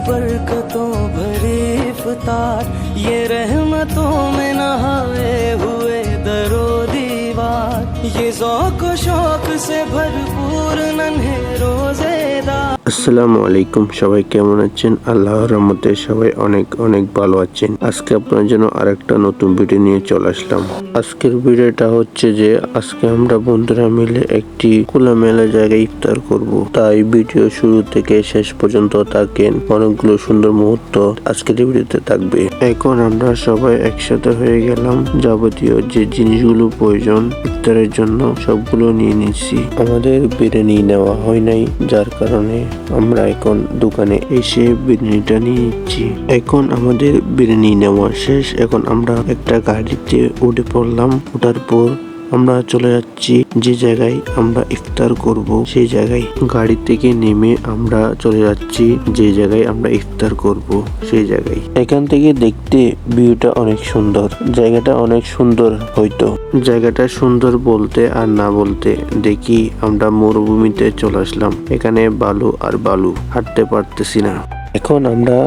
बरकतों भरी इफ्तार, ये रहमतों में नहाए हुए दरो दीवार, ये ज़ौक़ व शौक़ से भरपूर नन्हे रोज़ेदार। আসসালামু আলাইকুম, সবাই কেমন আছেন? আল্লাহর রহমতে সবাই অনেক অনেক ভালো আছেন। আজকে আপনার জন্য আরেকটা নতুন ভিডিও নিয়ে চলে আসলাম। আজকের ভিডিওটা হচ্ছে যে আজকে আমরা বন্ধুরা মিলে একটি খোলামেলা জায়গায় ইফতার করব। তাই ভিডিও শুরু থেকে শেষ পর্যন্ত থাকেন, অনেকগুলো সুন্দর মুহূর্ত আজকের ভিডিওতে থাকবে। এখন আমরা সবাই একসাথে হয়ে গেলাম, যাবতীয় যে জিনিসগুলো প্রয়োজন ইফতারের জন্য সবগুলো নিয়ে নিচ্ছি। আমাদের বিরিয়ানি নেওয়া হয় নাই, যার কারণে আমরা এখন দোকানে এসে বিরিয়ানিটা নিয়ে নিচ্ছি। এখন আমাদের বিরিয়ানি নেওয়া শেষ। এখন আমরা একটা গাড়িতে উঠে পড়লাম। ওঠার পর আমরা চলে যাচ্ছি যে জায়গায় আমরা ইফতার করব, সেই জায়গায়। গাড়ি থেকে নেমে আমরা চলে যাচ্ছি যে জায়গায় আমরা ইফতার করব, সেই জায়গায়। এখান থেকে দেখতে ভিউটা অনেক সুন্দর, জায়গাটা অনেক সুন্দর। হয়তো জায়গাটা সুন্দর বলতে আর না বলতে দেখি আমরা মরুভূমিতে চলে আসলাম। এখানে বালু আর বালু, হাঁটতে পারতেছি না। এখন আমরা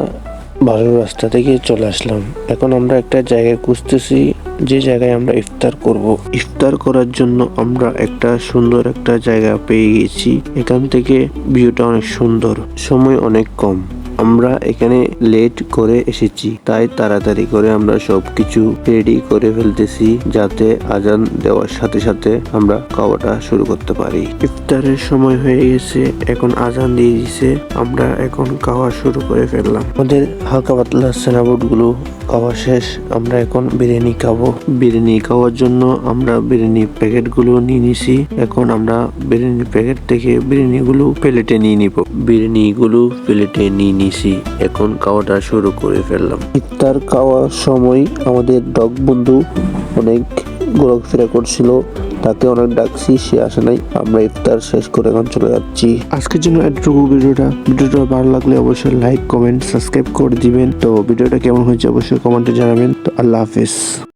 ভালো রাস্তা থেকে চলে আসলাম। এখন আমরা একটা জায়গায় খুঁজতেছি যে জায়গায় আমরা ইফতার করব। ইফতার করার জন্য আমরা একটা সুন্দর একটা জায়গা পেয়ে গেছি। এখান থেকে ভিউটা অনেক সুন্দর, সময় অনেক কম। আমরা এখানে লেট করে এসেছি, তাই তাড়াতাড়ি করে আমরা সবকিছু রেডি করে ফেলতেছি, যাতে আজান দেওয়ার সাথে সাথে আমরা খাওয়াটা শুরু করতে পারি। ইফতারের সময় হয়ে গেছে, এখন আজান দিয়ে দিছে। আমরা এখন খাওয়া শুরু করে ফেললাম। আমাদের হালকা পাতলা সেনাবুট গুলো খাওয়া শেষ। আমরা এখন বিরিয়ানি খাবো। বিরিয়ানি খাওয়ার জন্য আমরা বিরিয়ানি প্যাকেট গুলো নিয়ে নিছি। এখন আমরা বিরিয়ানি প্যাকেট থেকে বিরিয়ানি গুলো প্লেটে নিয়ে নিব। বিরিয়ানি গুলো প্লেটে নিয়ে নিছি। এখন খাওয়াটা শুরু করে ফেললাম। ইফতার খাওয়ার সময় আমাদের ডগ বন্ধু অনেক ঘোরাফেরা করছিল, তাকে অনেক ডাকছি, সে আসে নাই। আমরা ইফতার শেষ করে এখন চলে যাচ্ছি। আজকের জন্য এতটুকু ভিডিওটা ভালো লাগলে অবশ্যই লাইক, কমেন্ট, সাবস্ক্রাইব করে দিবেন। তো ভিডিওটা কেমন হয়েছে অবশ্যই কমেন্টে জানাবেন। তো আল্লাহ হাফেজ।